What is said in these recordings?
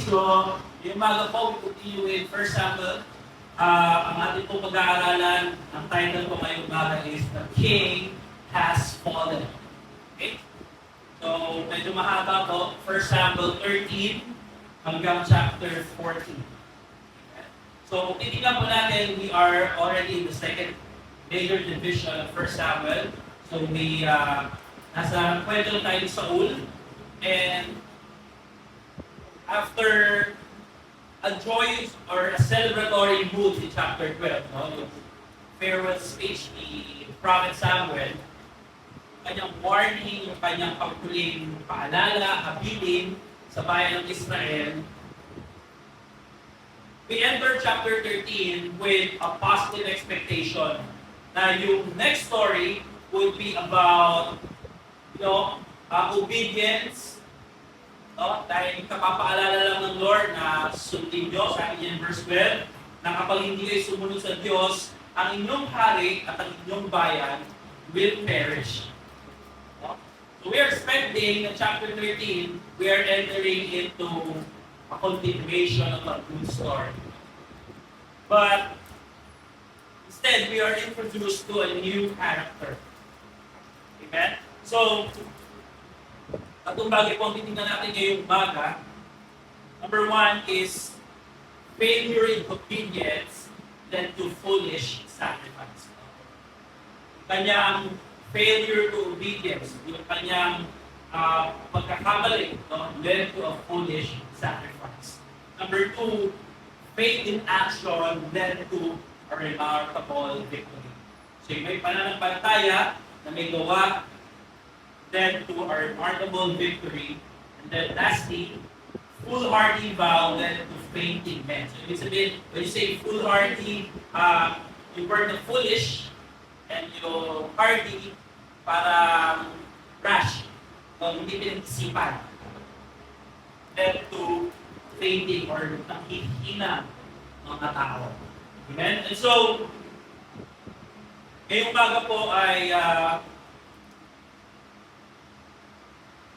So, yung mga po, we continue with 1 Samuel. Ang ating po pag-aaralan, ang title ko ngayong umaga is The King Has Fallen. Okay? So, medyo mahaba po. 1 Samuel 13 hanggang chapter 14. Okay? So, titignan po natin, we are already in the second major division of 1 Samuel. So, nasa kwento tayo sa Saul. And after a joyous or a celebratory mood in chapter 12, no? Yung farewell speech ni Prophet Samuel, kanyang warning, yung kanyang pagpuling paalala, habilin sa bayan ng Israel, we enter chapter 13 with a positive expectation na yung next story would be about, obedience, no? Dahil kapapaalala lang ng Lord na sundin Diyos, sabi niya in verse 12, na kapag hindi kayo sumunod sa Diyos, ang inyong hari at ang inyong bayan will perish. No? So we are expecting in chapter 13, we are entering into a continuation of a good story. But instead, we are introduced to a new character. Amen? So, atong bagay po ang titignan natin ngayong umaga. Number one is failure in obedience led to foolish sacrifice. Kanyang failure to obedience, yung kanyang pagkakamali, led to a foolish sacrifice. Number two, faith in action led to a remarkable victory. So yung may pananampalataya na may gawa led to a remarkable victory. And then lastly, foolhardy vow led to fainting men. So ibig sabihin, when you say foolhardy, yung word na foolish and yung hardy, parang rash, hindi pinag-isipan, led to fainting or nakihina mga tao. Amen? And so, ngayong umaga po ay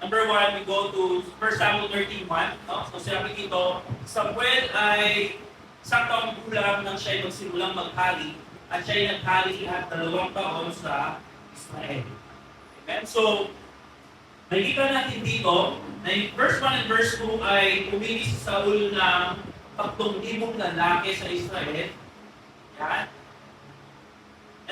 number one, we go to 1 Samuel 13:1. No? So sabi dito, Samuel ay isang taong gulang nang siya'y magsimulang maghari at siya'y naghari at 2 taon sa Israel. Amen? So, nakikita natin dito na yung verse 1 and verse 2 ay pumili si Saul ng 3,000 lalaki sa Israel. Yan.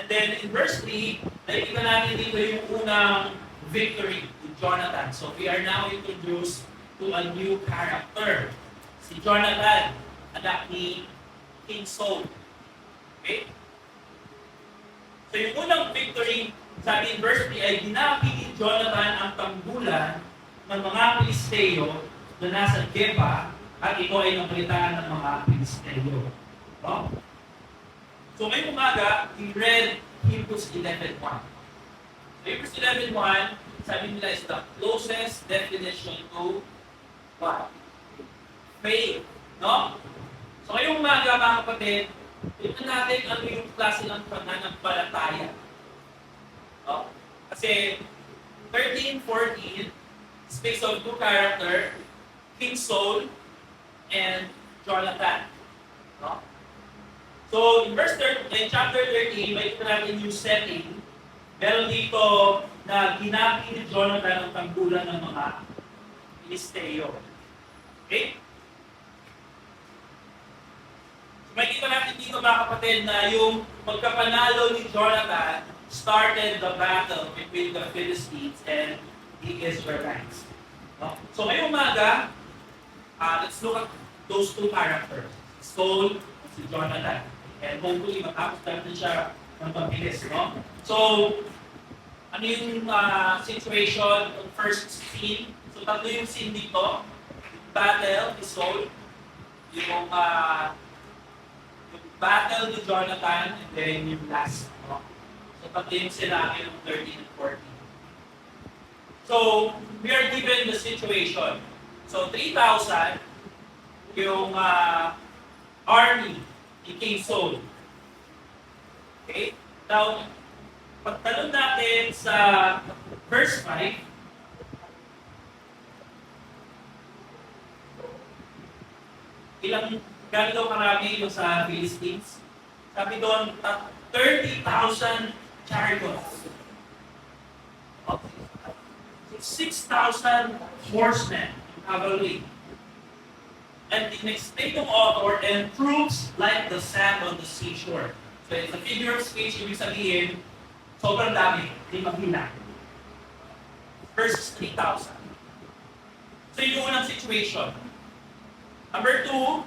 And then in verse 3, nakikita natin dito yung unang victory with Jonathan. So we are now introduced to a new character. Si Jonathan, anak ni King Saul. Okay? So yung unang victory, sabi in verse 3, ay ginapi ni Jonathan ang tanggulan ng mga Pilisteo na nasa Geba at ito ay napalitan ng mga Pilisteo. No? So ngayong umaga, we read Hebrews 11:1. Hebrews 11:1, sabi nila is the closest definition to what? Faith. No? So ngayong umaga, mga kapatid, tignan natin ano yung klase ng pananampalataya. No? Kasi 13:14 speaks of two characters, King Saul and Jonathan. No? So in chapter 13, may ito natin yung setting. Meron dito na ginapi ni Jonathan ang tanggulan ng mga Pilisteo. Okay? So makikita natin dito mga kapatid na yung pagkapanalo ni Jonathan started the battle between the Philistines and the Israelites. No? So ngayong umaga, let's look at those two characters, Saul at si Jonathan. And hopefully matapos natin siya ng pagbilis. No? So, ano yung situation ng first scene? So, tatlo yung scene dito. Battle ni Saul, yung battle ni Jonathan, and then yung last. No? So, tatlo yung sinabi ng 13 and 14. So, we are given the situation. So, 3,000 yung army ni King Saul. Okay? Now, pagtalon natin sa verse 5, Gano'n daw karami yung sa Philistines? Sabi doon, 30,000 chariots. 6,000 horsemen, cavalry. And in explain ng author, and troops like the sand on the seashore. So it's a figure of speech, ibig sabihin, sobrang dami, hindi maghina. Versus 3,000. So yun yung unang situation. Number 2,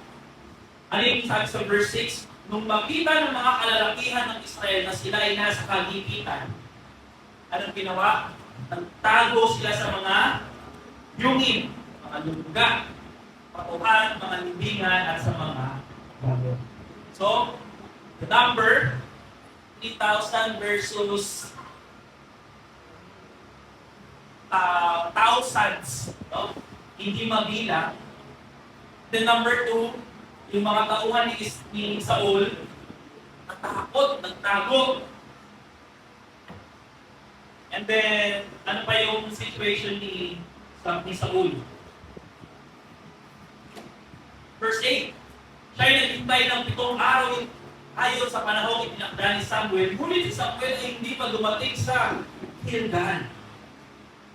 ano yung sabi sa verse 6? Nung makita ng mga kalalakihan ng Israel na sila ay nasa kagipitan, anong ginawa? Nagtago sila sa mga yungin, mga luga, patuhan, mga libingan, at sa mga bago. So, the number, 3,000 versus thousands, no? Hindi mabilang. Then number 2, yung mga tauhan ni Saul, natakot, nagtago. And then, ano pa yung situation ni Saul? Verse 8, siya ay naghintay ng 7 araw ayon sa panahong itinakda ni Samuel. Ngunit si Samuel ay hindi pa dumating sa Gilgal.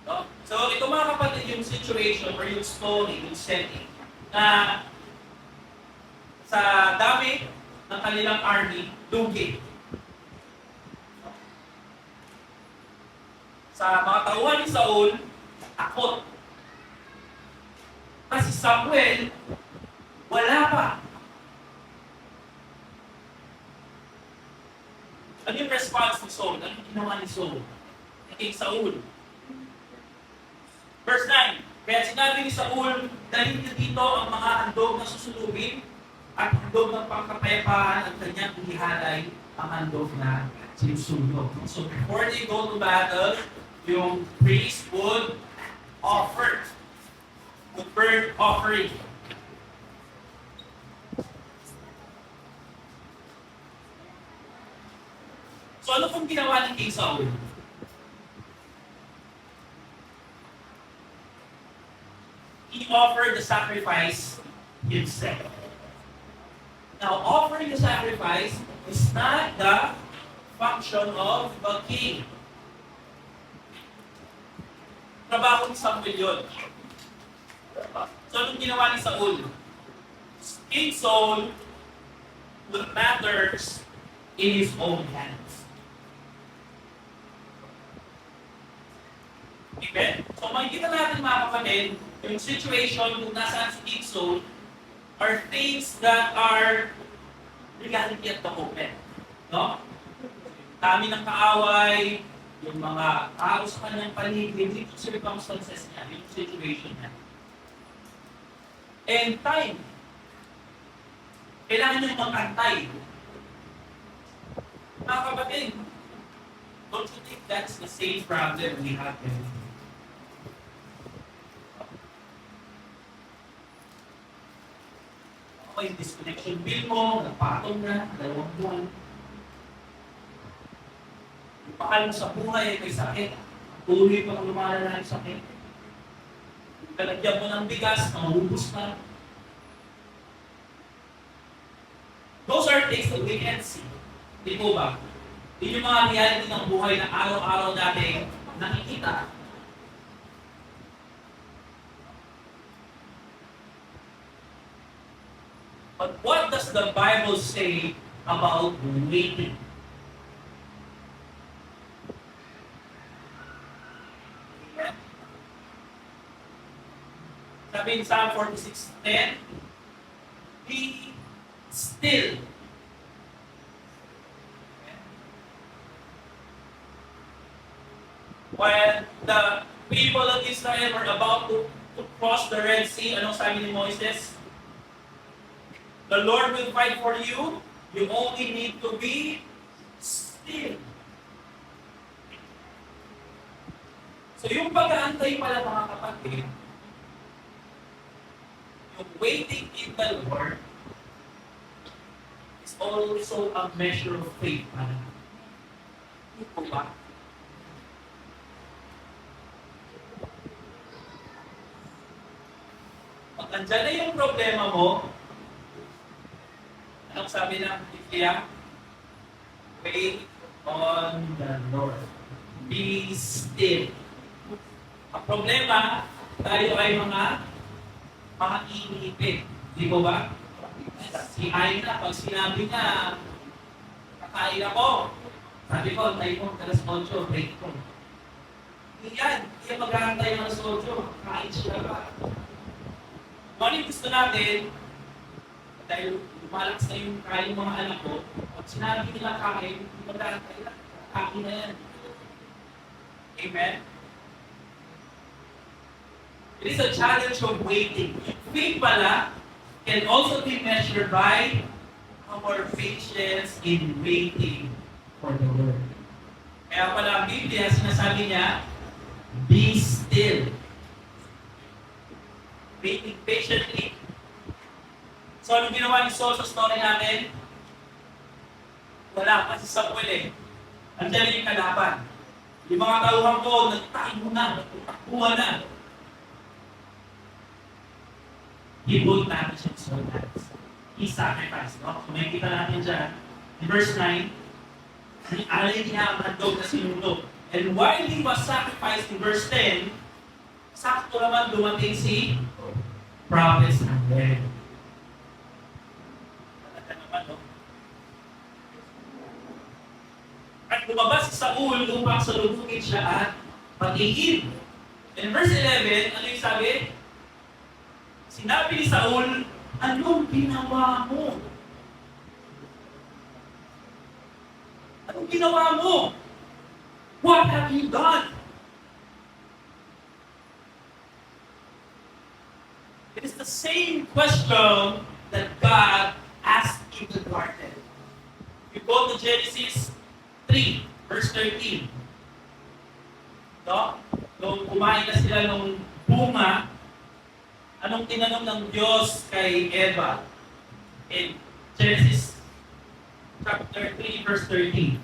No? So, ito mga kapatid, yung situation or yung story, yung setting, na sa dami ng kanilang army, lugi. Sa mga tauhan ni Saul, takot. Kasi Samuel, wala pa. Ano yung response ni Saul? Ano yung ginawa ni Saul? Kay Saul. Verse 9, kaya sinabi ni Saul, dalhin niyo dito ang mga handog na susulubin at handog ng pangkapayapaan at kanyang ihalay ang handog na sinusunog. So before they go to battle, yung priest would offer, would burn offering. So ano pong ginawa ni King Saul? He offered the sacrifice himself. Now, offering the sacrifice is not the function of a king. Trabaho ni Samuel yun. So, anong ginawa ni Saul? King Saul put matters in his own hands. Amen? So, makikita natin mga kapatid, yung situation kung nasaan si King Saul are things that are reality at the moment. No? Dami ng kaaway, yung mga tao sa kanyang paligid, yung circumstances niya, yung situation niya. And time. Kailangan niyong mag-antay. Mga kapatid, don't you think that's the same problem we have in yung disconnection bill mo, nagpatong na, 2 buwan. Yung pakal mo sa buhay, may sakit. Tuloy pa kung lumalala yung sakit. Kalagyan mo ng bigas, mahubos na. Those are things that we can see. Di po ba? Yun yung mga reality ng buhay na araw-araw natin nakikita. But what does the Bible say about waiting? Sabi in Psalm 46:10, be still. When the people of Israel were about to cross the Red Sea, anong sabi ni Moises? The Lord will fight for you. You only need to be still. So yung pag-aantay pala mga kapatid, yung waiting in the Lord is also a measure of faith pala. Hindi po ba? Pag andyan na yung problema mo, Anong sabi ng Biblia? Wait on the Lord. Be still. Ang problema, tayo ay mga iniipit. Di ba ba? Si Aina, pag sinabi niya, kakain ako. Sabi ko, tayo mo, alas 8, break ko. Iyan, iyan maghahantay ng alas 8, kain siya ba? Kung ano yung gusto natin, dahil lumalakas na yung kain mga anak ko, pag sinabi nila kain, maghahantay na, kain na yan. Amen? It is a challenge of waiting. Faith pala can also be measured by our patience in waiting for the Lord. Kaya pala ang Biblia, sinasabi niya, be still. Waiting patiently. So, anong ginawa ni Saul sa story natin? Wala pa si Samuel eh. Andiyan yung kalaban. Yung mga tauhan ko, nagtayo na, nagtakuha na. He put natin siya sa hands. He sacrificed. No? So, may kita natin dyan. In verse 9, alay niya ang handog na sinundo. And while he was sacrificed in verse 10, sakto naman dumating si Prophet Samuel. Talaga naman, no? At lumabas si Saul upang salubungin siya at patigil. In verse 11, ano yung sabi? Sinabi ni Saul, anong ginawa mo? Anong ginawa mo? What have you done? It is the same question that God asked in the garden. You go to Genesis 3, verse 13. No? Nung kumain na sila ng bunga, anong tinanong ng Diyos kay Eva? In Genesis chapter 3, verse 13.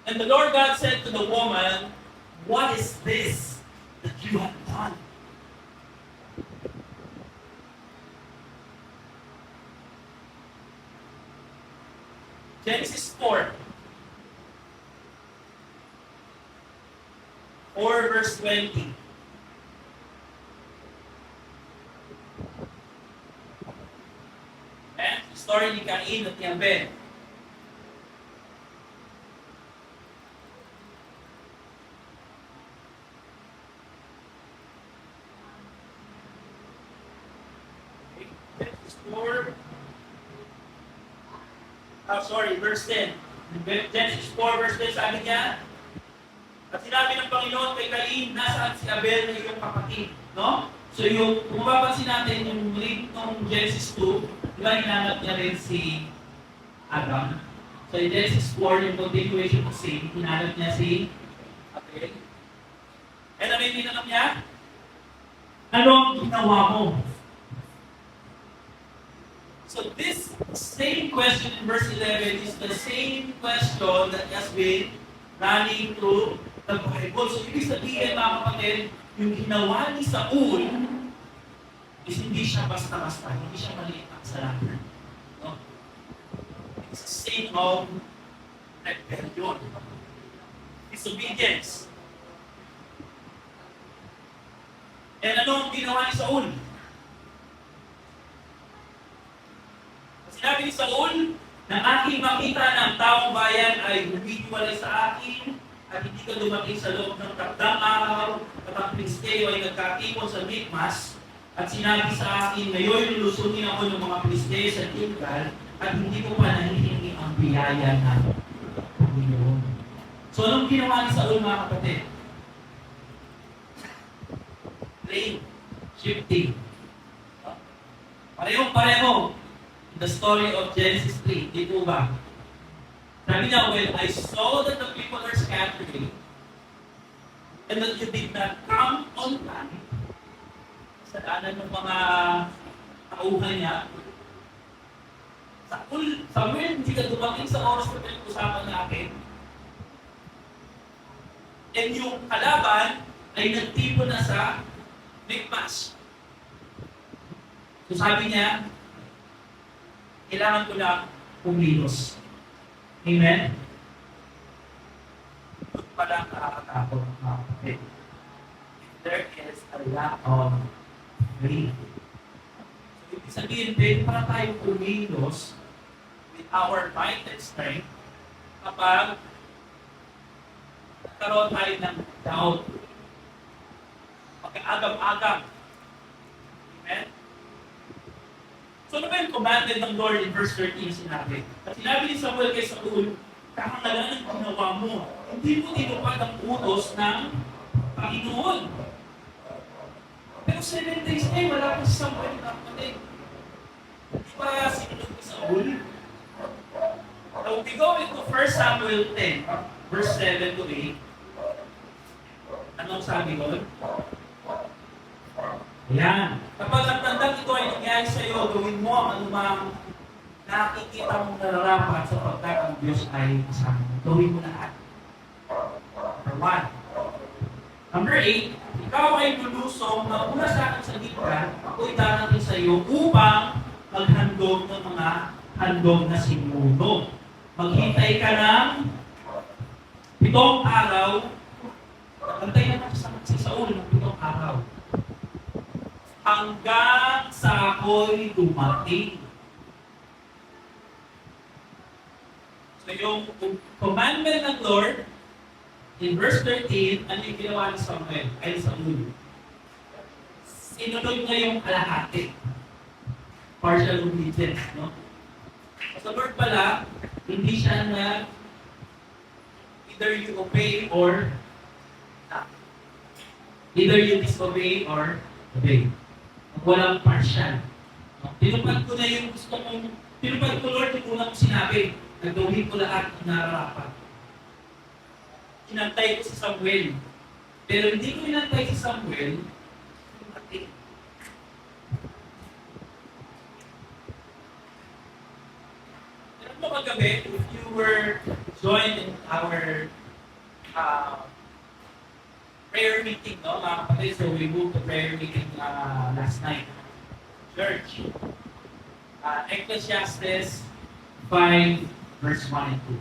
And the Lord God said to the woman, what is this that you have done? Genesis 4. 4 verse 20. And the story ni Cain at ni Abel. Genesis 4. Verse 10. Genesis 4 verse 10, sabi niya, at sinabi ng Panginoon kay Cain, nasaan si Abel na iyong kapatid? No? So kung mapapansin natin, yung read ng Genesis 2, di ba hinanap niya rin si Adam? So in Genesis 4, yung continuation of sin, hinanap niya si Abel. And ano yung hinanap niya? Ano ang ginawa mo? So this same question in verse 11 is the same question that has been running through the Bible. So ibig sabihin, mga kapatid, yung ginawa ni Saul is hindi siya basta-basta, hindi siya maliit ang kasalanan. No? It's a sin of rebellion, disobedience. And ano ang ginawa ni Saul? Sinabi ni Saul, nang aking makita ng taong bayan ay humihiwalay sa akin at hindi ka dumating sa loob ng takdang araw at ang Pilisteo ay nagkatipon sa Mikmas at sinabi sa akin, ngayon lulusunin ako ng mga Pilisteo sa Gilgal at hindi ko pa nahihingi ang biyaya ng Panginoon. So anong ginawa ni Saul, mga kapatid? Blame, shifting. Parehong-pareho. The story of Genesis 3, di po ba? Sabi niya, well, I saw that the people are scattering and that you did not come on time. Sa daanan ng mga tauhan niya, Samuel, hindi ka dumating sa oras na pinag-usapan natin. And yung kalaban, ay nagtipon na sa Mikmas. So sabi niya, kailangan ko na kumilos. Amen? Ito pala nakakatakot ng mga kapatid. If there is a lack of faith. So ibig sabihin, pwede para tayo kumilos with our might and strength kapag nagkaroon tayo ng doubt. Pagkaagam-agam. Amen? So ano ba yung commanded ng Lord in verse 13 sinabi? At sinabi ni Samuel kay Saul, kahangalan ng ginawa mo. Hindi mo tinupad ang utos ng Panginoon. Pero 7 days na wala pa si Samuel na kapatid. Di ba sinunod ni Saul? Now we go into 1 Samuel 10, verse 7 to 8. Anong sabi doon? Ayan. Kapag ang tandang ito ay nangyari sa iyo, gawin mo ang anumang nakikita mong nararapat sapagkat ang Diyos ay kasama mo. Gawin mo lahat. Number 1. Number 8, ikaw ay lulusong na una sa akin sa gitna, ako'y darating sa iyo upang maghandog ng mga handog na sinuno. Maghintay ka ng 7 araw. Nagantay naman si Saul ng 7 araw. Hanggang sa ako'y dumating. So yung commandment ng Lord, in verse 13, ano yung ginawa ni Samuel? Ay Saul. Sinunod niya yung kalahati. Partial obedience, no? Sa Lord pala, hindi siya na either you obey or not. Either you disobey or obey. Walang partial. Tinupad ko na yung gusto kong, tinupad ko Lord yung unang sinabi, nagawin ko lahat ng nararapat. Inantay ko si Samuel. Pero hindi ko inantay si Samuel, dumating. Pero mo kagabi, if you were joined in our prayer meeting, no, mga kapatid, so we moved to prayer meeting last night. Church. Ecclesiastes 5, verse 1 and 2.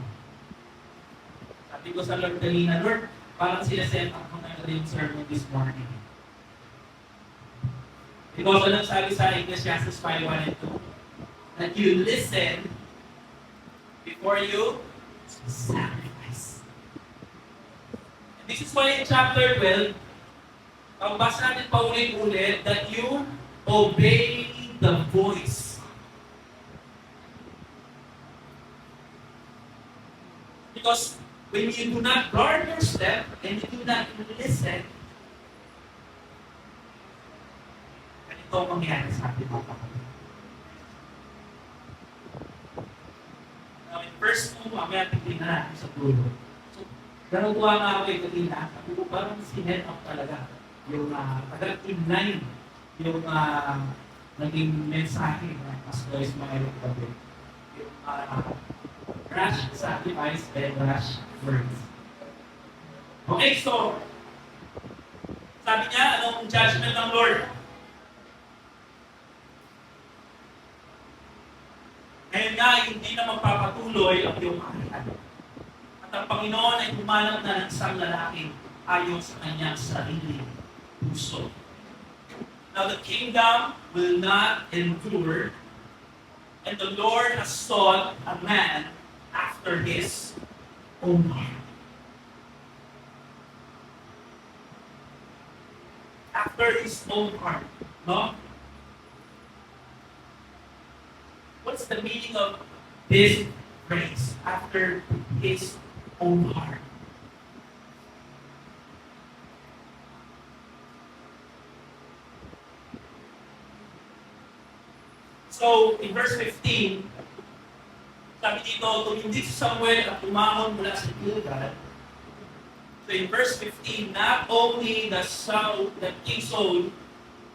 Sabi ko sa Lord kanina, Lord, parang sinaset up ko na rin sermon this morning. Because anong sabi sa Ecclesiastes 5, 1 and 2? That you listen before you sacrifice. And this is why in chapter 12, pagbasa natin paulit-ulit, that you obey the voice. Because when you do not guard your step and you do not listen, ganito ang mangyayari sa ating mga kapatid. Now in verse 2, mamaya tignan natin sa dulo. So, narutuwa nga ako kanina, parang sinet up talaga. Yung taga-inline, yung naging mensahe ng Pastor Ismael Gabi. Yung rash sacrifice and rash words. Okay, so, sabi niya, anong judgment ng Lord? Ngayon nga, hindi na magpapatuloy ang iyong kaharian. At ang Panginoon ay humanap na ng isang lalaki ayon sa kanyang sarili puso. Now the kingdom will not endure, and the Lord has sought a man after his own heart. After his own heart, no? What's the meaning of this phrase? After his own heart. So, in verse 15, sabi dito, tumindi si Samuel at tumahon mula sa Gilgal. So in verse 15, not only the King Saul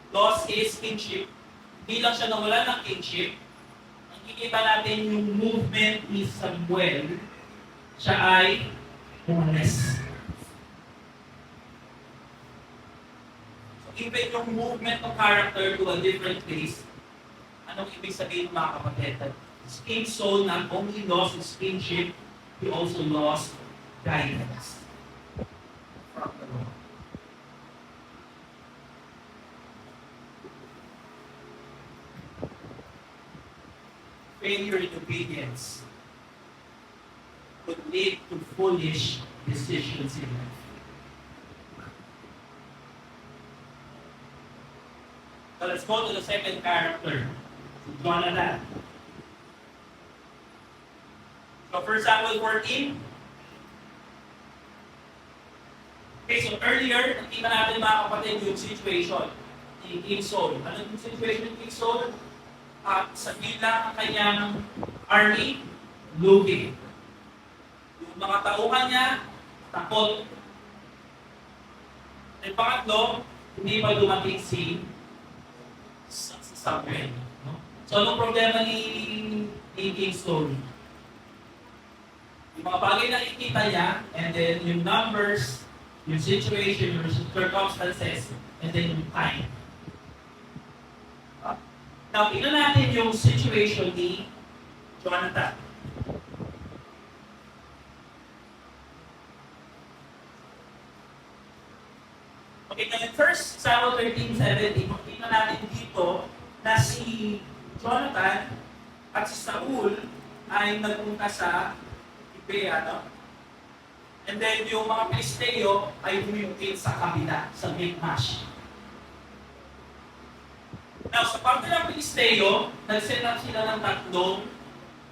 lost his kingship, hindi lang siya nawala ng kingship, nakikita natin yung movement ni Samuel, siya ay umalis. Even yung movement of character to a different place, anong ibig sabihin mga kapatid? That his king Saul not only lost his kingship, he also lost guidance from the Lord. Failure in obedience could lead to foolish decisions in life. So let's go to the second character, Jonathan. So 1 Samuel 14. Okay, so earlier, nakita natin mga kapatid yung situation ni King Saul. Ano yung situation ni King Saul? Sa bilang ang kanyang army, lugi. Yung mga tauhan niya, takot. At pangatlo, hindi pa dumating si Samuel. No? So, anong problema ni King Saul? Yung mga bagay na ikita niya, and then yung numbers, yung situation, yung circumstances, and then yung time. Now, tingnan natin yung situation ni Jonathan. Okay, ngayon 1 Samuel 13:17, makikita natin dito na si Jonathan at si Saul ay nagpunta sa Gibeah, no? And then yung mga Pilisteo ay humimukit sa kabila, sa Mikmash. Now, sa parte ng Pilisteo, nag-set up sila ng tatlong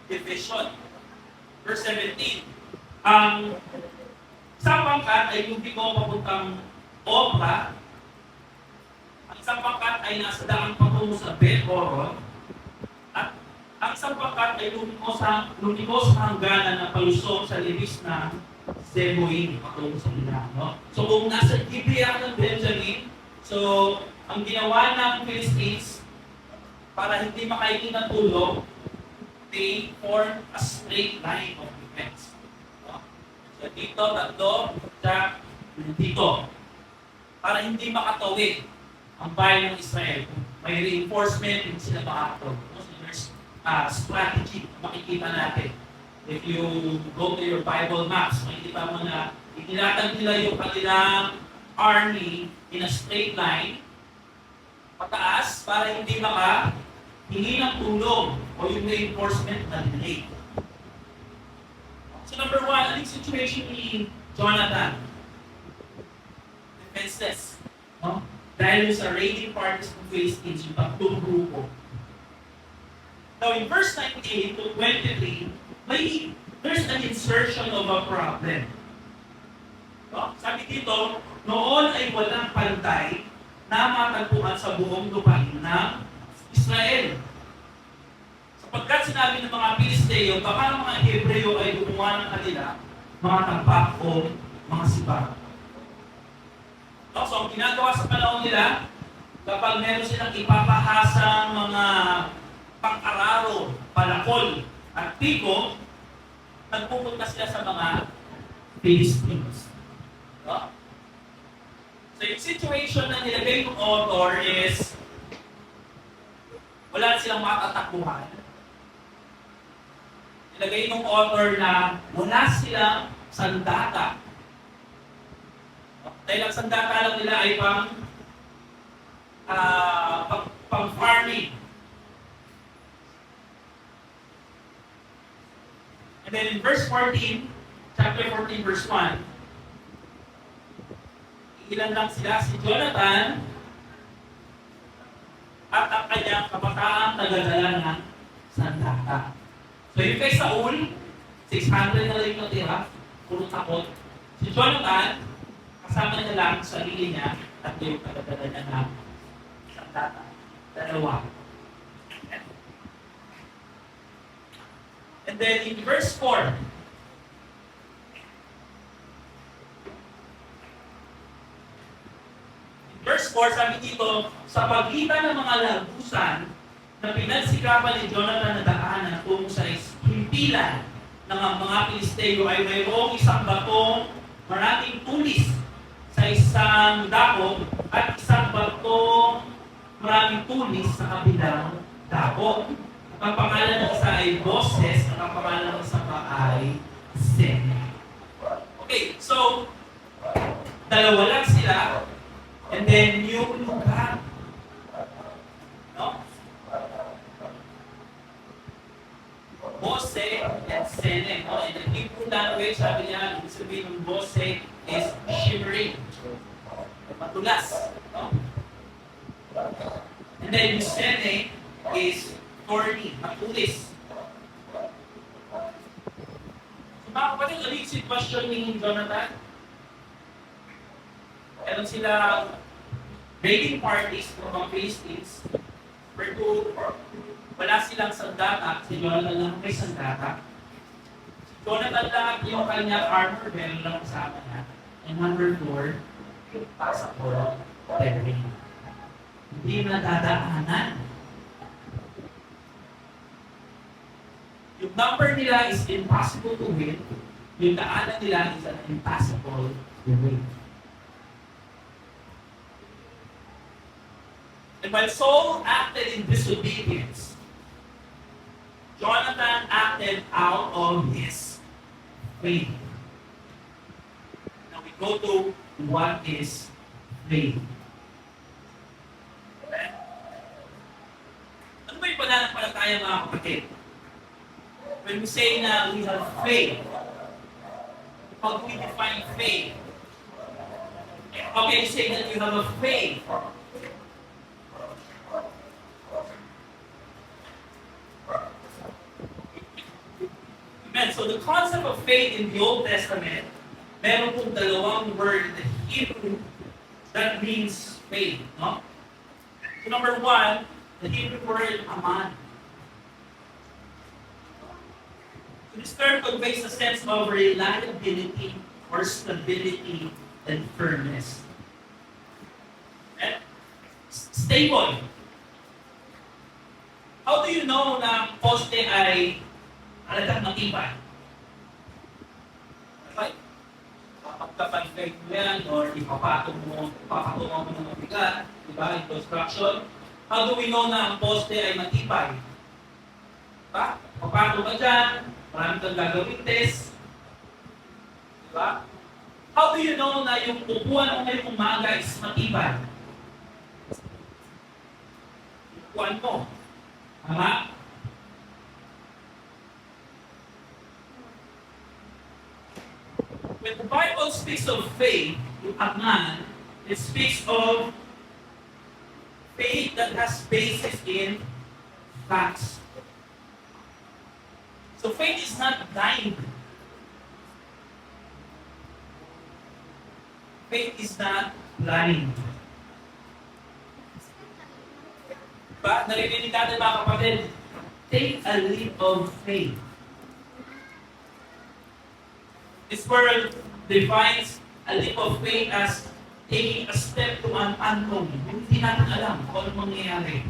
division. Verse 17. Ang isang pangkat ay lumiko papuntang Opra. Ang isang pangkat ay nasa daan patungo sa Bet-Horon. At ang isang pangkat ay lumiko sa hangganan na palusong sa libis ng Zeboim patungo sa Ilan. No? So kung nasa Gibeah ng Benjamin, so ang ginawa ng Philistines para hindi makaingin ng tulong, they form a straight line of defense. No? So dito, tatlo, sa dito. Para hindi makatawid ang bayan ng Israel. May reinforcement, hindi sila makakatawid. So there's strategy, makikita natin. If you go to your Bible maps, makikita mo na itinatag nila yung kanilang army in a straight line, pataas, para hindi makahingi ng tulong o yung reinforcement na delay. So number one, anong situation ni Jonathan? Defenseless. No? Dahil sa raiding parties ng Philistines, yung tatlong grupo. Now in verse 19 to 23, there's an insertion of a problem. No? Sabi dito, noon ay walang pantay na matagpuan sa buong lupain ng Israel. Sapagkat sinabi ng mga Pilisteo, baka ang mga Hebreo ay gumawa ng kanila mga tampak o mga sibak. No? So ang ginagawa sa panahon nila, kapag meron silang ipapahasang mga pang-araro, palakol, at piko, nagpupunta sila sa mga Philistines. No? So yung situation na nilagay ng author is wala silang matatakbuhan. Nilagay ng author na wala silang sandata. Dahil ang sandata lang nila ay pang-farming. And then in verse 14, chapter 14, verse 1, ilan lang sila, si Jonathan at ang kanyang kabataang tagadala ng sandata. So yung kay Saul, 600 na lang yung natira, puro takot. Si Jonathan, kasama niya lang sa sarili niya at yung tagadala niya ng sandata. Dalawa. And then in verse 4, verse 4, sabi dito, sa pagitan ng mga lagusan na pinagsikapan ni Jonathan na daanan tungo sa himpilan ng mga Pilisteo ay mayroong isang batong maraming tulis sa isang dako at isang maraming tulis sa kabilang dako. Ang pangalan ng isa ay Boses at ang pangalan ng isa pa ay Sene. Okay, so dalawa lang sila and then yung lugar. No? Bose and Sene. No? In the Hebrew language, sabi niya, ibig sabihin ng Bose is shimmering. Matulas. No? And then yung Sene is thorny, matulis. So mga kapatid, ano yung sitwasyon ni Jonathan? Meron sila raiding parties ng mga Philistines. Number 2, wala silang sandata. Si Jonathan lang may sandata. Si Jonathan lang yung kanyang armor, meron lang kasama niya. And number 4, yung passport terrain. Hindi na dadaanan. Yung number nila is impossible to win. Yung daanan nila is an impossible to win. And when Saul acted in disobedience, Jonathan acted out of his faith. Now we go to what is faith. Okay? Ano ba yung pananampalataya mga kapatid? When we say na we have faith, how do we define faith? How can you say that you have a faith? Amen. So the concept of faith in the Old Testament, meron pong dalawang word in Hebrew that means faith. No? So number 1, the Hebrew word aman. This term conveys a sense of reliability or stability and firmness. And stable. How do you know na poste ay talagang matibay? Okay? Pagkapag-fake mo yan or ipapatong mo ng mabigat, diba, in construction. How do we know na ang poste ay matibay? Diba? Papatong ka dyan, marami kang gagawin test. Diba? How do you know na yung upuan mo ngayong umaga is matibay? Upuan mo. Tama? When the Bible speaks of faith, yung aman, it speaks of faith that has basis in facts. So faith is not blind. Faith is not blind. Diba? Narinig natin mga kapatid, take a leap of faith. This word defines a leap of faith as taking a step to an unknown. Hindi natin alam kung ano mangyayari.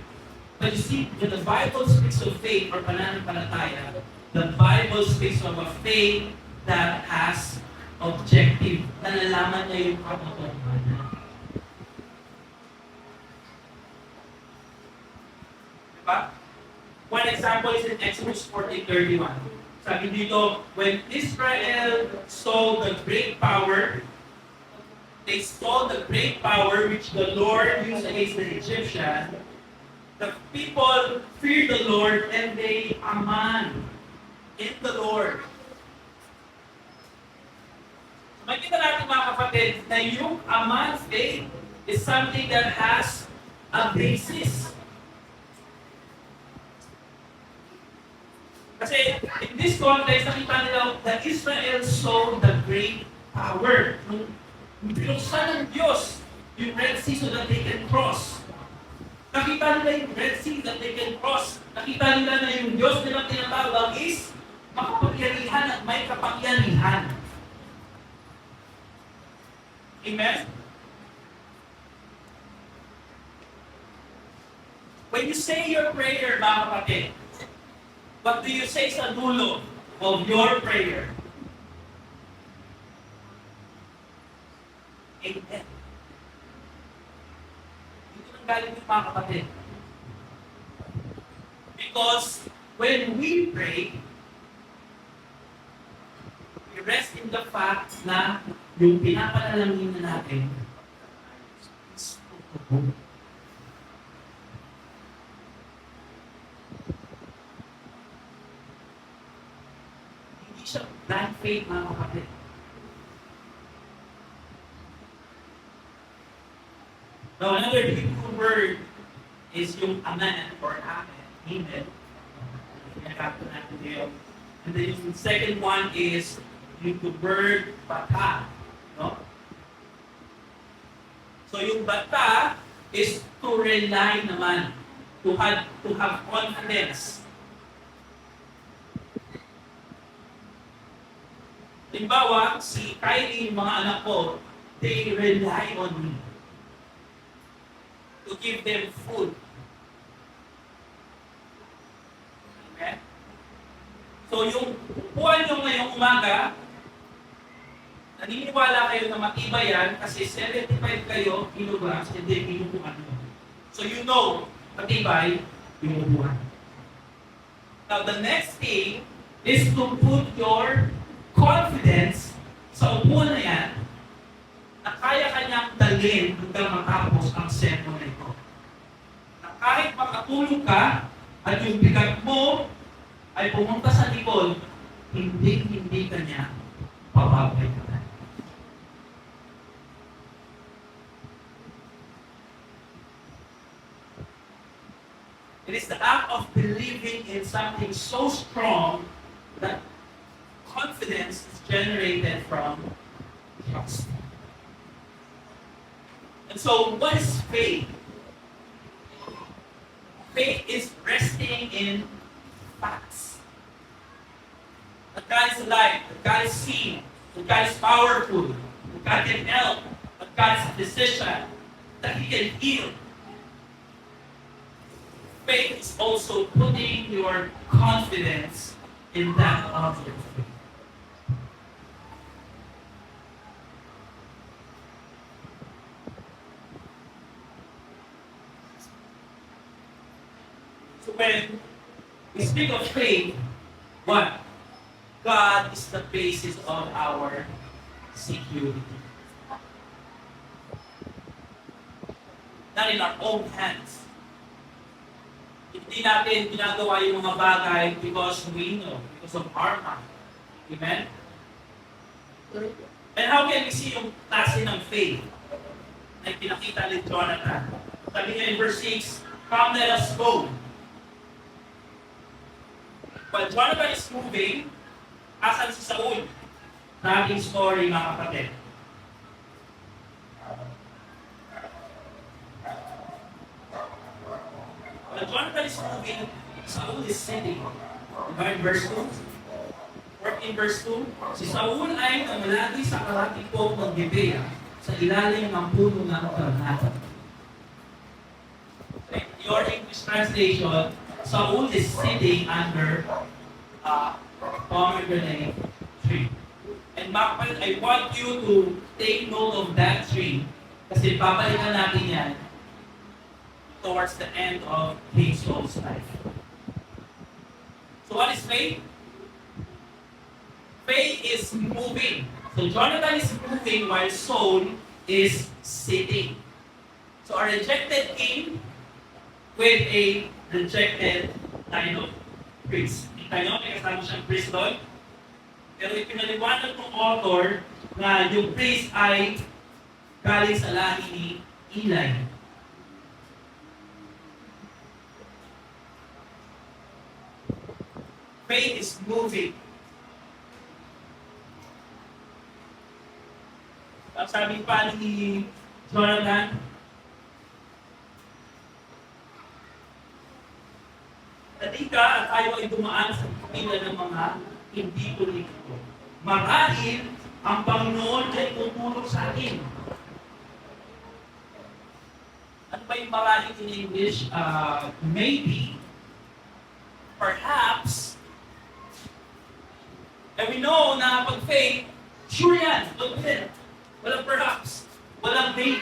But you see, when the Bible speaks of faith or pananampalataya, the Bible speaks of a faith that has objective. Nalalaman niya yung katotohanan. Diba? One example is in Exodus 14:31. Sabi dito, when Israel saw the great power, they saw the great power which the Lord used against the Egyptians, the people feared the Lord and they aman in the Lord. Makita natin mga kapatid na yung aman faith is something that has a basis. Kasi in this context, nakita nila that Israel saw the great power. Nung binuksan ng Diyos yung Red Sea so that they can cross. Nakita nila yung Red Sea that they can cross. Nakita nila na yung Diyos nilang tinatawag is makapangyarihan at may kapangyarihan. Amen? When you say your prayer, mga kapatid, what do you say sa dulo of your prayer? Amen. Dito lang galing yung mga kapatid. Because when we pray, we rest in the fact na yung pinapanalangin na natin is totoo. Hindi siya blind faith, mga kapatid. Now, another beautiful word is yung amen or amen. Amen. And then yung second one is yung word bata. No? So yung bata is to rely naman, to have confidence. Halimbawa, si Kylie, yung mga anak ko, they rely on me to give them food. Okay? So yung upuan nyo ngayong umaga, naniniwala kayo na matibay yan kasi 75 kayo kilograms and then inupuan nyo. So you know, matibay yung upuan. Now the next thing is to put your confidence sa upuan na yan na kaya kanyang dalhin hanggang matapos ang sermon na ito. Na kahit makatulog ka at yung bigat mo ay pumunta sa likod, hindi ka niya pababayaan. It is the act of believing in something so strong that confidence is generated from trust. And so, what is faith? Faith is resting in facts. That God is alive, that God is seen, that God is powerful, that God can help, that God is a physician, that He can heal. Faith is also putting your confidence in that object. So when we speak of faith, what? God is the basis of our security. Not in our own hands. Hindi natin ginagawa yung mga bagay because we know, because of our mind. Amen? And how can we see yung klase ng faith na pinakita ni Jonathan? Sabi niya in verse 6, "Come, let us go." While Jonathan is moving, asan si Saul? Na ating story, mga kapatid. While Jonathan is moving, Saul is sitting. Diba in verse 2? In verse 2, si Saul ay namalagi sa kalatikong ng Gibea sa ilalim ng puno ng karnatan. In your English translation, Saul is sitting under a pomegranate tree. And bakit I want you to take note of that tree kasi babalikan natin yan towards the end of King Saul's life. So what is faith? Faith is moving. So Jonathan is moving while Saul is sitting. So a rejected king with a rejected kind of priest. Kita nyo, may kasama siyang priest doon. Pero ipinaliwanag ng author na yung priest ay galing sa lahi ni Eli. Faith is moving. Ang sabi pa ni Jonathan, "Halika at tayo ay dumaan sa pila ng mga hindi politiko. Marahil ang Panginoon ay tutulong sa atin." Ano ba yung marahil in English? Maybe, perhaps, and we know na pag faith, sure yan, walang perhaps, walang maybe.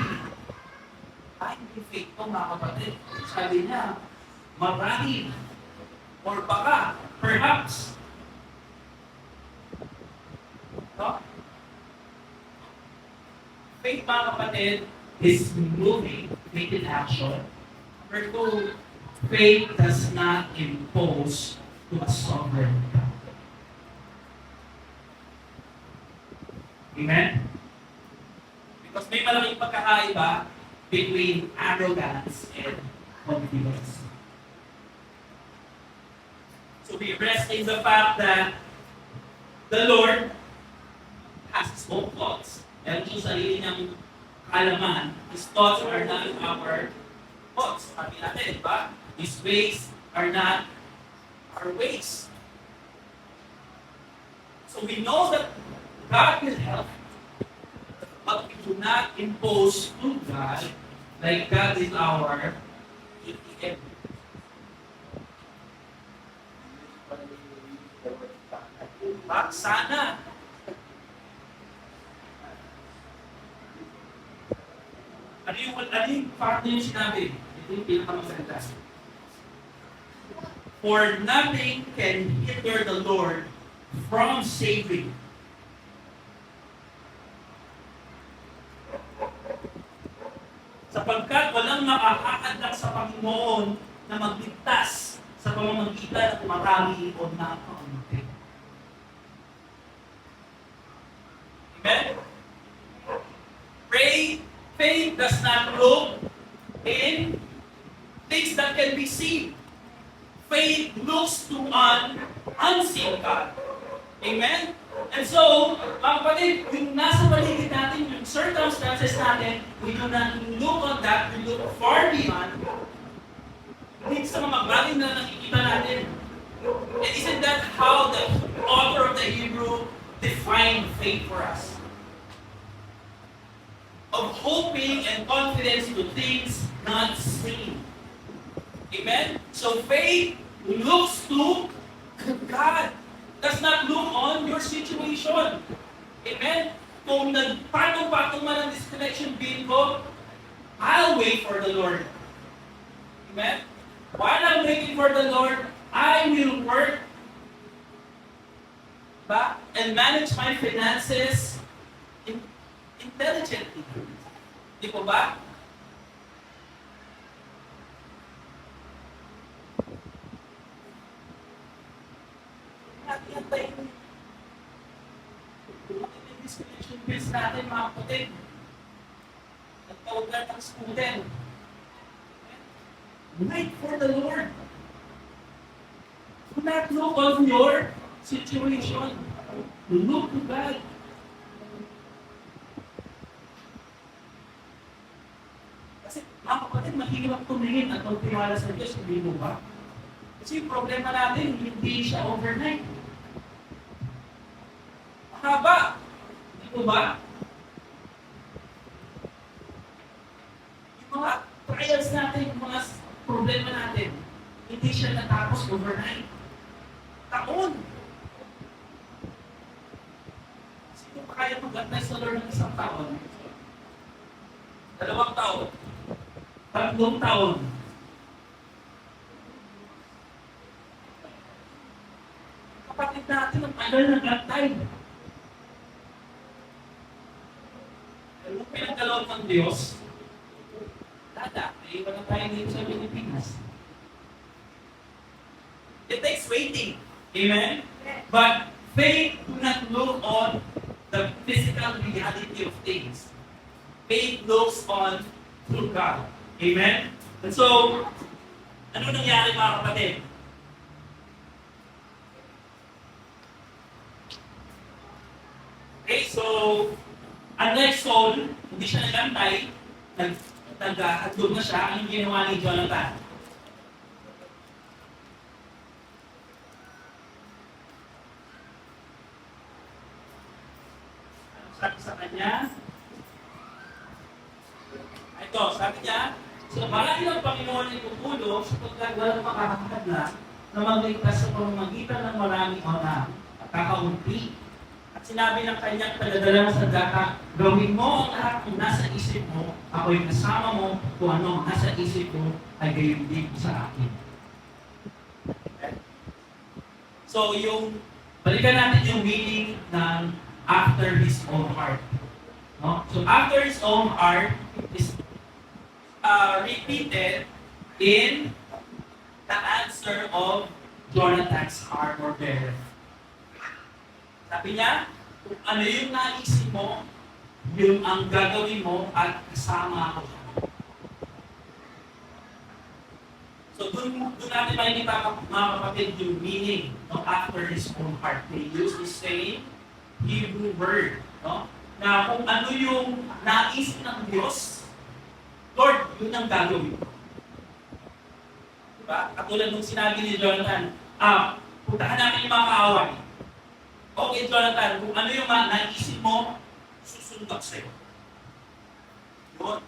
Ay, hindi faith ko, mga kapatid. Sabi niya, marahil, or baka, perhaps. No? Faith, mga kapatid, is moving, faith in action. Number two, faith does not impose to a sovereign God. Amen? Because may malaking pagkakaiba between arrogance and confidence. So we rest in the fact that the Lord has His own thoughts. Meron siyang sarili niyang kaalaman. His thoughts are not our thoughts. Sabi natin, di ba? His ways are not our ways. So we know that God will help, but we do not impose to God like God is our ATM. Sana. Ano yung part na yung sinabi? Ito yung pinakamaganda. For nothing can hinder the Lord from saving. Sapagkat walang makakaanak sa Panginoon na magligtas sa pamamagitan ng marami o napakaunti. Amen? Faith does not look in things that can be seen. Faith looks to an unseen God. Amen? And so, mga kapatid, yung nasa paligid natin, yung circumstances natin, we do not look on that, we look far beyond. Hindi sa mga bagay na nakikita natin. And isn't that how the author of the Hebrew defined faith for us? Of hoping and confidence to things not seen. Amen? So faith looks to God. Does not look on your situation. Amen? Kung nagpatong-patong man ang disconnection bill ko, I'll wait for the Lord. Amen? While I'm waiting for the Lord, I will work and manage my finances intelligently. Di po ba? Natin yung disconnection bills natin, mga kapatid. Nagtawag ka ng student. Wait for the Lord. Do not look on your situation. Look to God. Kasi mga kapatid, mahirap tumingin at magtiwala sa Diyos, hindi mo ba? Kasi yung problema natin, hindi siya overnight. Mahaba. Hindi mo ba? Yung mga trials natin, yung mga problema natin, hindi siya natapos overnight. Taon. Sino pa kaya mag-antay sa Lord ng isang taon? 2 taon. 3 taon. Kapatid natin ang tagal nag-antay. Pero kung pinagdalaw ng Diyos, naiwan na tayo dito sa Pilipinas. It takes waiting. Amen? But faith do not look on the physical reality of things. Faith looks on through God. Amen? And so, ano nangyari mga kapatid? Okay, so, unlike Saul, hindi siya nagantay, nag-atlog na siya. Anong ginawa ni Jonathan? Sabi sa kanya, ito, sabi niya, so marami ng Panginoon ay tutulong sapagkat walang makakakad na magligtas sa pamamagitan ng maraming o na kakaunti. At sinabi ng kanyang tagadala sa data, gawin mo ang lahat ng nasa isip mo, ako'y kasama mo, kung ano ang nasa isip mo, ay gayon din sa akin. So balikan natin yung meaning ng after his own heart. No? So after his own heart is repeated in the answer of Jonathan's armor bearer. Sabi niya, kung ano yung naisip mo, yun ang gagawin mo at kasama ako. So doon natin makikita mga kapatid yung meaning no, after his own heart. They use the same Hebrew word. No? Na kung ano yung naisip ng Diyos, Lord, yun ang gagawin. Diba? Katulad nung sinabi ni Jonathan, puntahan namin yung mga kaaway. Okay, Jonathan, kung ano yung naisip mo, susunod sa'yo. Yun.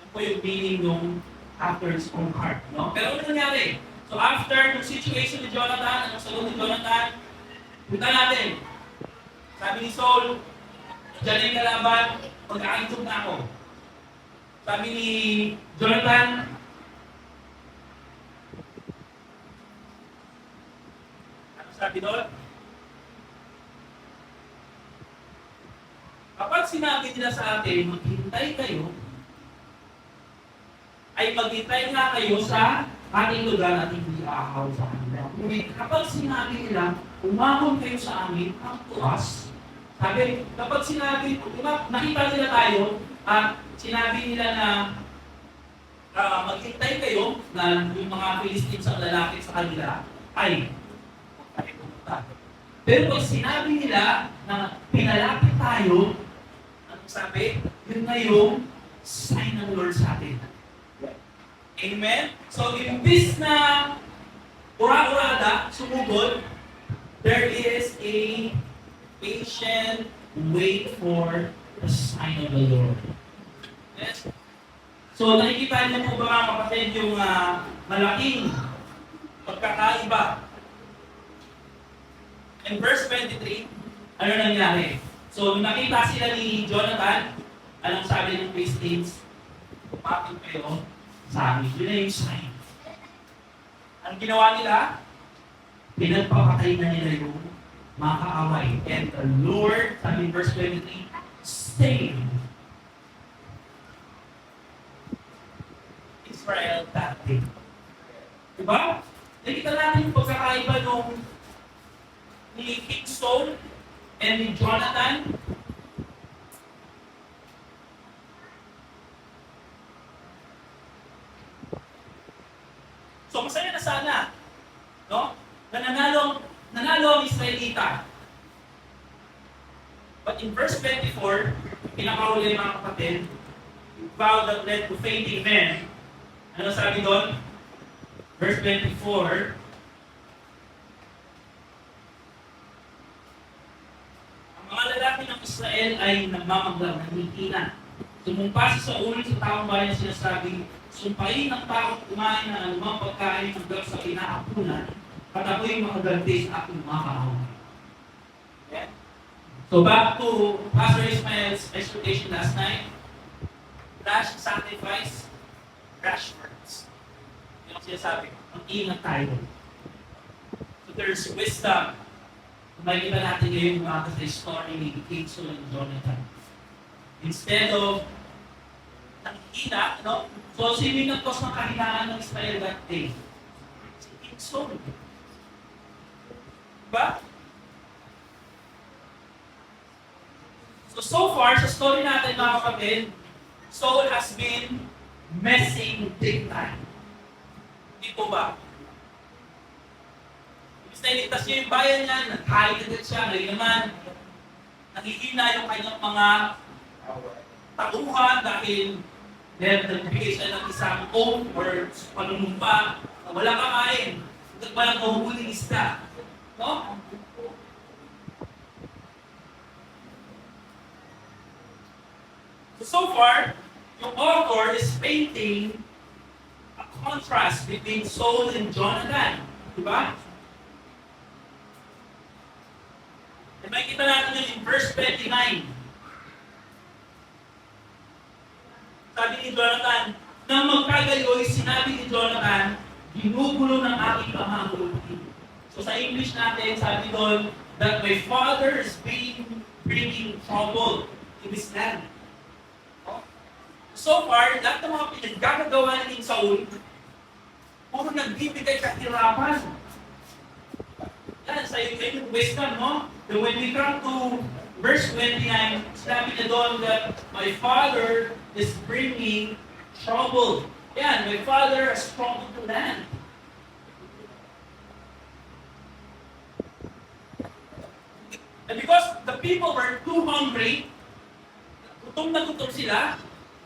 Yan po yung meaning ng after his own heart. No? Pero ano nangyari? So after yung situation ni Jonathan, anong sagot ni Jonathan, punta natin. Sabi ni Saul, dyan yung kalaban, magkakaintog na ako. Sabi ni Jonathan, ano sabi doon? Kapag sinabi nila sa atin, maghintay kayo, ay maghintay nga kayo sa ating lugar at hindi aahaw sa kanila. Kapag sinabi nila, umahon kayo sa amin, ang tuwas. Sabi, kapag sinabi, nakita nila tayo, at sinabi nila na maghintay kayo na yung mga Philistines ang lalaki sa kanila, ay tayo pumunta. Pero pag sinabi nila na pinalapit tayo, sabi, yun na yung sign ng Lord sa atin. Amen? So, imbis na ura-urada, sumugod, there is a patient wait for the sign of the Lord. Yes? So, nakikita niyo po ba mga kapatid yung malaking pagkakaiba? In verse 23, ano nangyari? So, nung nakita sila ni Jonathan, anong sabi ng Philistines? Pumapit kayo sa amin. Yun na yung sign. Ang ginawa nila? Pinagpapatay na nila yung mga kaaway. And the Lord, sabi in verse 23, saved Israel that day. Diba? Nakita natin yung pagkakaiba nung ni King Saul and ni Jonathan. So masaya na sana, no? Na nanalo ang Israelita. But in verse 24, pinakahuli mga kapatid, vow that led to fainting men. Ano sabi doon? Verse 24, mga lalaki ng Israel ay nagmamaglang, nangihina. Sumumpa sa ulo sa taong bayan sinasabi, sumpain ng taong kumain ng anumang pagkain hanggang sa pinaapunan at ako'y makaganti sa aking mga kaaway. Yeah. So back to Pastor Ismael's exhortation last night, rash sacrifice, rash words. Yung sinasabi, mag-ingat tayo. So there's wisdom. Makikita natin ngayon mga sa story ni King Saul and Jonathan. Instead of nanghina, no? So sino yung nagkos ng kahinaan ng Israel that day? Si King Saul. Diba? So far, sa story natin mga kapatid, Saul has been messing big time. Hindi po ba? Iligtas niya yung bayan niya, nag-hide agad siya, ngayon naman, nangihina yung kanyang mga tauhan dahil nagbigay siya ng isang oath or panunumpa na wala kakain, hanggang walang mahuhuling isda. No? So far, yung author is painting a contrast between Saul and Jonathan. Diba? Makikita natin yun in verse 29. Sabi ni Jonathan, nang magkagayoy, sinabi ni Jonathan, ginugulo ng aking ama ang ulo. So sa English natin, sabi doon, that my father is bringing trouble to this land. So far, lahat ng mga pinaggagawa ni King Saul, puro nagbibigay kahirapan. Yan, sa yung wisdom, no? Then when we come to verse 29, sinabi niya doon that my father is bringing trouble. Yan, my father has trouble to land. And because the people were too hungry, gutom na gutom sila,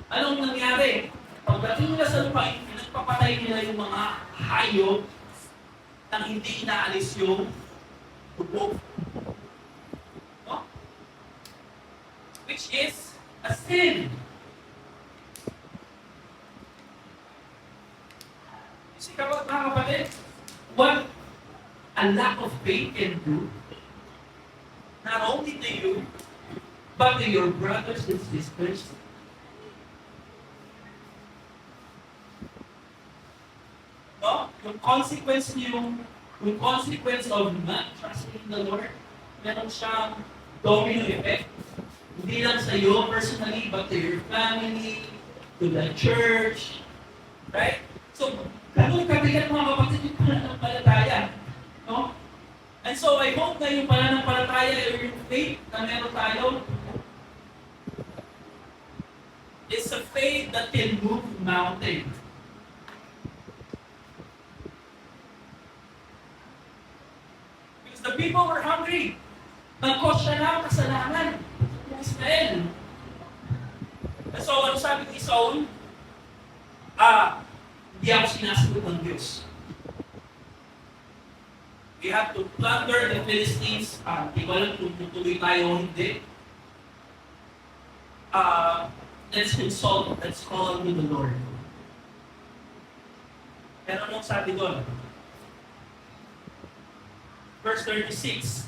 anong nangyari? Pagdating nila sa lupain, pinagpapatay nila yung mga hayop nang hindi inaalis yung dugo. No? Which is a sin. Kasi kapag mga kapatid, what a lack of faith can do, not only to you, but to your brothers and sisters. No? Yung consequence of not trusting in the Lord, meron siyang domino effect. Hindi lang sa iyo personally, but to your family, to the church. Right? So, ganun kabigat mga kapatid yung pananampalataya. No? And so, I hope na yung pananampalataya or yung faith na meron tayo is a faith that can move mountains. Because the people were hungry. Nagkos siya na kasalanan ng Israel. And so, ano sabi ni Saul? Hindi ako sinasagot ng Diyos. We have to plunder the Philistines. Hindi ko alam kung tutuloy tayo o hindi. Let's consult, let's call on the Lord. Pero anong sabi doon? Verse 36.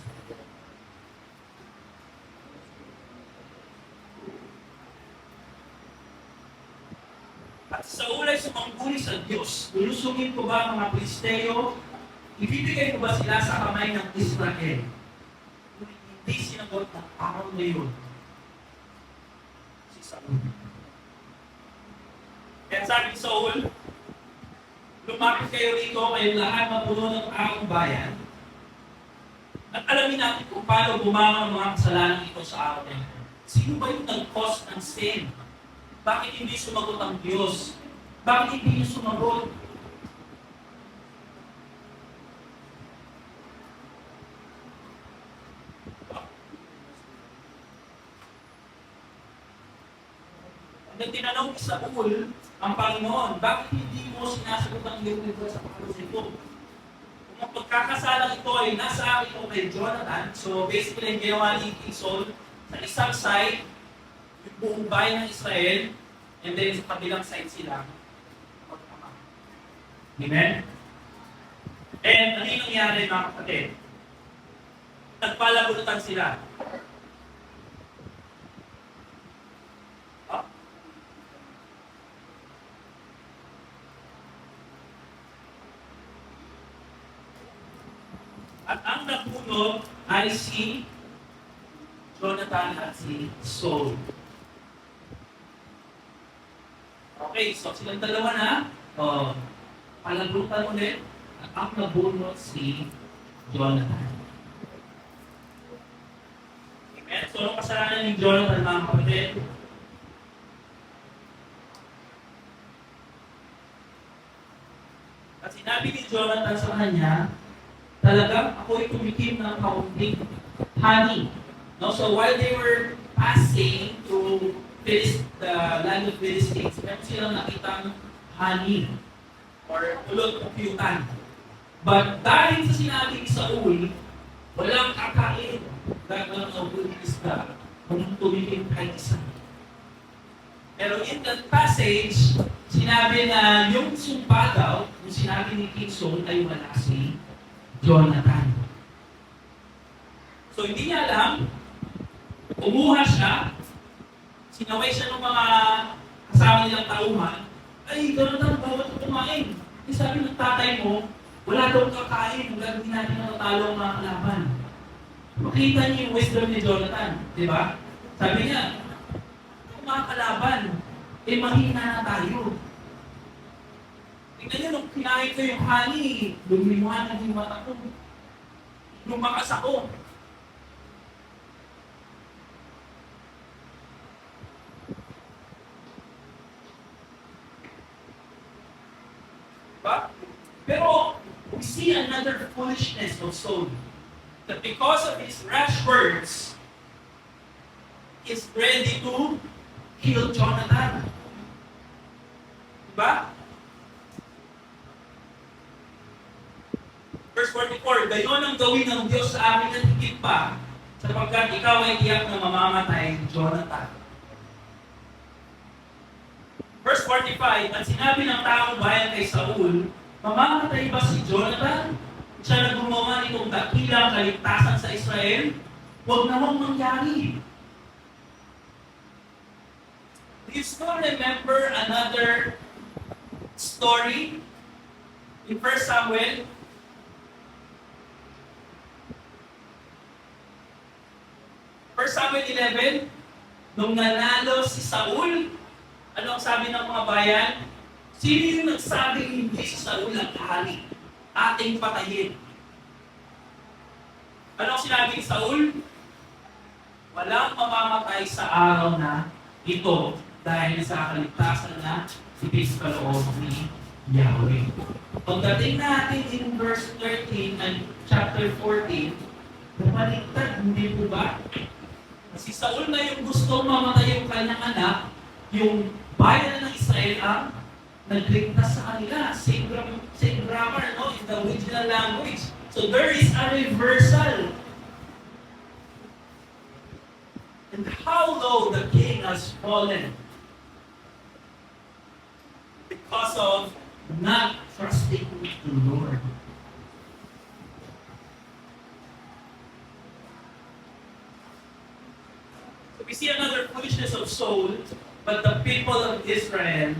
At Saul ay sumangguni sa Diyos. Lulusungin ko ba ang mga Pilisteo? Ibibigay ko ba sila sa kamay ng Israel? Hindi sinagot ng araw na yun si Saul. Kaya sabi ni Saul, lumapit kayo rito, kayong lahat mapuno ng aking bayan. At alamin natin kung paano bumangon ang mga kasalanan ito sa araw na ito. Sino ba yung nag-cause ng sin? Bakit hindi sumagot ang Diyos? Bakit hindi niya sumagot? Nang tinanong ni Saul ang Panginoon, bakit hindi mo sinasagot ang iyong libro sa paros ito? Kung ang pagkakasalang ito ay nasa akin o kay Jonathan, so basically ang ginawa ni King Saul, sa isang side, yung buong bayan ng Israel, and then sa kabilang side sila, magkama. Amen? And ano yung nangyari mga kapatid? Nagpalabunutan sila. At ang napunod ay si Jonathan at si Saul. Okay, so silang dalawa na. Palabutan ulit. At ang nabunod si Jonathan. Amen? So, anong kasalanan ni Jonathan, mga kapatid? At sinabi ni Jonathan sa kanya, talagang ako'y tumikim ng kaunting honey. No? So while they were passing through the land of Philistines, meron silang nakitang honey or ulot o piyutan. But dahil sa sinabi ni Saul, walang kakain. Gagawin ng bulis ka kung tumikim kahit isa. Pero in that passage, sinabi na yung sumpa daw, yung sinabi ni King Saul ay wala si Jonathan. So So hindi niya alam, umuha siya, sinaway siya ng mga kasama nilang tauhan, ay, Jonathan, bawat ka kumain. Kasi sabi ng tatay mo, wala daw kakain, hanggang hindi natin natatalo ang mga kalaban. Makita niyo yung wisdom ni Jonathan, di ba? Sabi niya, kung mga kalaban, eh mahina na tayo. Tingnan niyo, nung kinain ko yung honey, lumiwanag yung mata ko. Lumakas ako. Diba? Pero, we see another foolishness of Saul. That because of his rash words, is ready to kill Jonathan. Diba? Verse 44, gayon ang gawin ng Diyos sa amin at higit pa, sapagkat ikaw ay tiyak na mamamatay, Jonathan. Verse 45, at sinabi ng taong bayan kay Saul, mamamatay ba si Jonathan? Siya na gumawa nitong dakilang kaligtasan sa Israel? Huwag namang mangyari. Do you still remember another story in 1 Samuel? First Samuel 11, nung nanalo si Saul, ano ang sabi ng mga bayan? Sino yung nagsabing hindi si Saul ang hari? Ating patayin. Ano ang sinabi ni Saul? Walang mamamatay sa araw na ito dahil sa kaligtasan na ipinagkaloob ni Yahweh. Pagdating natin in verse 13 and chapter 14, napaligtad, hindi po ba? Si Saul na yung gustong mamatay yung kanyang anak, yung bayan ng Israel ang nagligtas sa kanila. Same grammar, no? In the original language. So there is a reversal. And how low the king has fallen because of not trusting the Lord. So we see another foolishness of Saul, but the people of Israel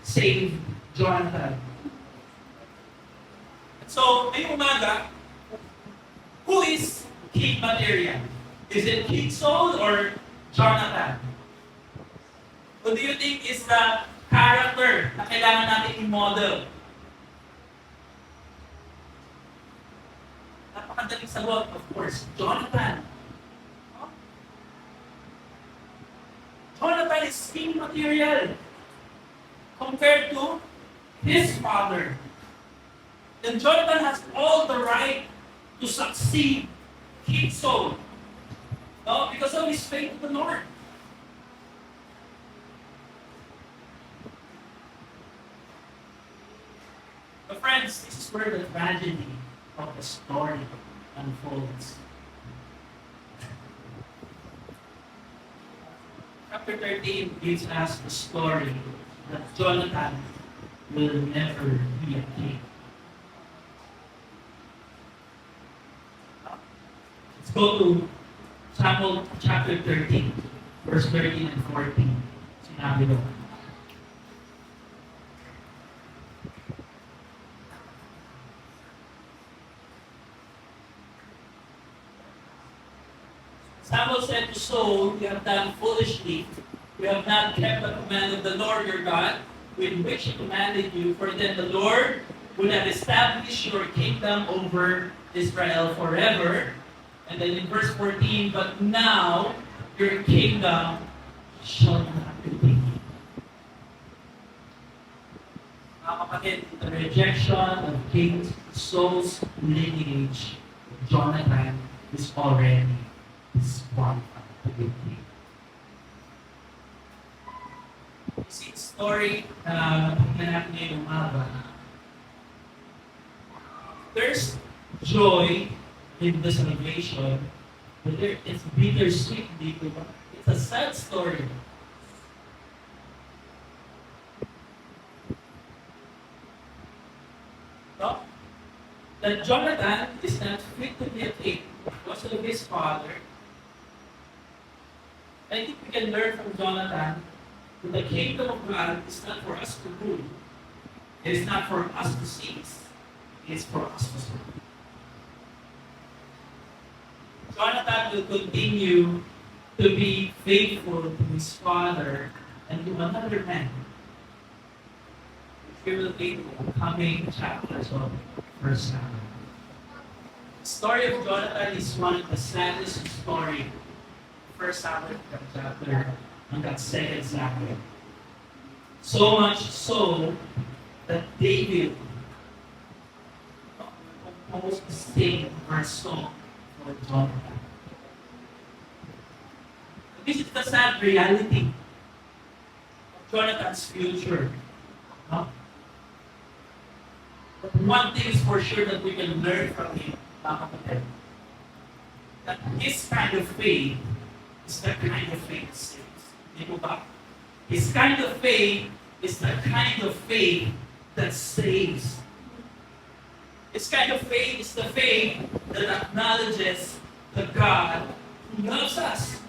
saved Jonathan. So, ngayong umaga, who is king material? Is it King Saul or Jonathan? Who do you think is the character na kailangan natin i-model? Napakadaling sagot, of course, Jonathan. Jonathan is king material compared to his father. And Jonathan has all the right to succeed King Saul. No? Because of his faith in the Lord. But friends, this is where the tragedy of the story unfolds. Chapter 13 gives us the story that Jonathan will never be a king. Let's go to Samuel chapter 13, verse 13 and 14. Sinabi doon. Samuel said to Saul, "You have done foolishly. You have not kept the command of the Lord your God, with which he commanded you, for then the Lord would have established your kingdom over Israel forever." And then in verse 14, "But now your kingdom shall not continue." Mga kapatid, the rejection of King Saul's lineage, Jonathan is already disqualified to be king. You see the story na natin ngayong umaga. There's joy in the celebration, but it's bittersweet dito ba? It's a sad story. No? That Jonathan is not fit to be a king. Because trust of his father. I think we can learn from Jonathan that the kingdom of God is not for us to rule. It is not for us to seize. It is for us to serve. Jonathan will continue to be faithful to his father and to another man. We will read the coming chapters of First Samuel. The story of Jonathan is one of the saddest stories. First Samuel chapter and that second Samuel. So much so that David composed a sing or song for Jonathan. This is the sad reality of Jonathan's future. No? But one thing is for sure that we can learn from him, mga kapatid, that his kind of faith is the kind of faith that saves. Di po ba? His kind of faith is the kind of faith that saves. His kind of faith is the faith that acknowledges the God who loves us.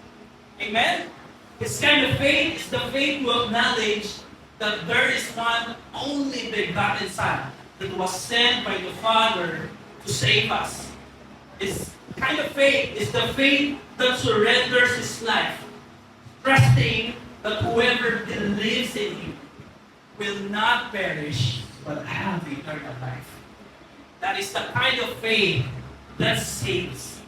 Amen? His kind of faith is the faith to acknowledge that there is one only begotten Son that was sent by the Father to save us. His kind of faith is the faith that surrenders his life, trusting that whoever believes in him will not perish but have eternal life. That is the kind of faith that saves.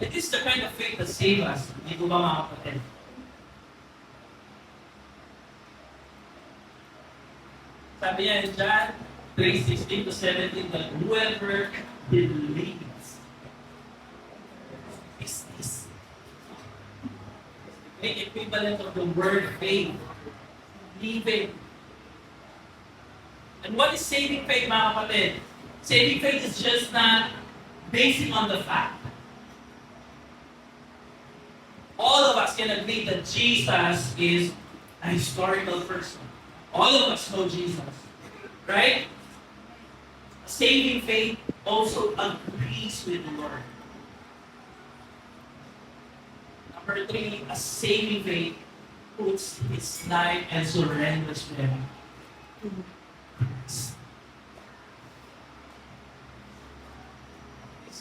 It is the kind of faith that saves us. Hindi ko ba mga kapatid? Sabi niya in John 3:16 to 17 that whoever believes is this. The equivalent of the word faith. Believing. And what is saving faith, mga kapatid? Saving faith is just not basing on the fact. All of us can agree that Jesus is a historical person. All of us know Jesus. Right? Saving faith also agrees with the Lord. Number 3, a saving faith puts his life and surrenders to Him. It's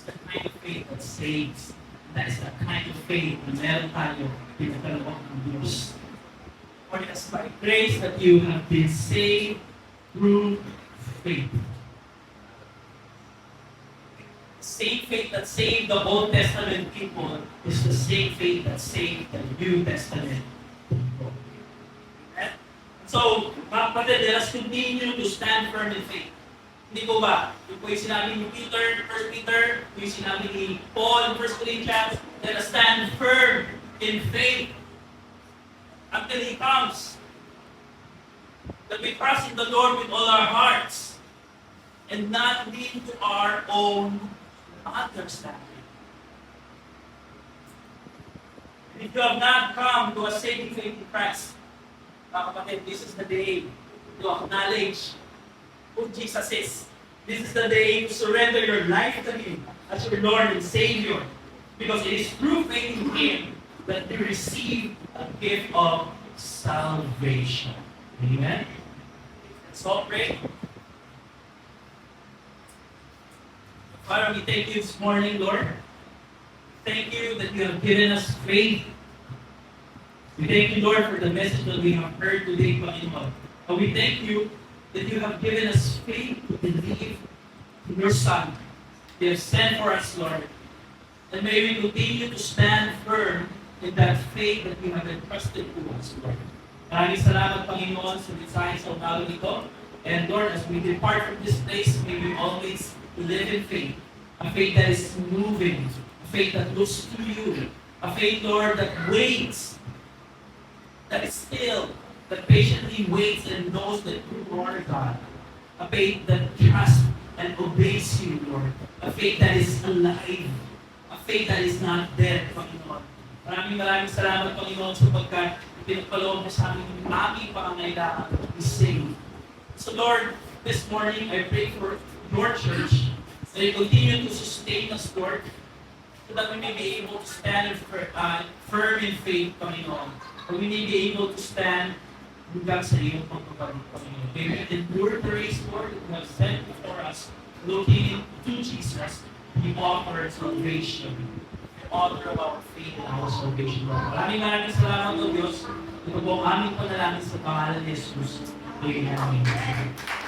the kind of faith that saves. That is the kind of faith na meron tayo pinagkaloob ng Diyos. For it is by grace that you have been saved through faith. The same faith that saved the Old Testament people is the same faith that saved the New Testament people. Amen? So, mga kapatid, let us continue to stand firm in faith. Hindi ko ba? Yung po yung sinabi ni Peter, 1 Peter, yung sinabi ni Paul in 1 Corinthians, let us stand firm in faith until He comes. That we trust in the Lord with all our hearts and not lean to our own understanding. And if you have not come to a saving faith in Christ, mga kapatid, this is the day to acknowledge who Jesus is. This is the day to surrender your life to Him as your Lord and Savior. Because it is through faith in Him that we receive a gift of salvation. Amen? Let's all pray. Father, we thank you this morning, Lord. Thank you that you have given us faith. We thank you, Lord, for the message that we have heard today, Panginoon. And we thank you that you have given us faith to believe in your Son. You have sent for us, Lord. And may we continue to stand firm in that faith that you have entrusted to us, Lord. Maraming salamat, Panginoon, sa mensahe sa umaga nito. And Lord, as we depart from this place, may we always live in faith. A faith that is moving. A faith that looks to you. A faith, Lord, that waits. That is still. That patiently waits and knows that you are God. A faith that trusts and obeys you, Lord. A faith that is alive. A faith that is not dead, Panginoon. Maraming salamat, Panginoon, sapagkat pinagpaloob mo sa amin yung aming pangangailangan to be saved. So Lord, this morning I pray for your church that you continue to sustain us, Lord, so that we may be able to stand firm in faith, Panginoon. That we may be able to stand hanggang sa iyong pagpapalik, Panginoon. May we endure the race, Lord, that you have set before us, looking into Jesus, the author of salvation, the author of our faith and our salvation, Lord. Maraming salamat, O Diyos. Ito po ang aming panalangin sa pangalan ni Jesus. Amen.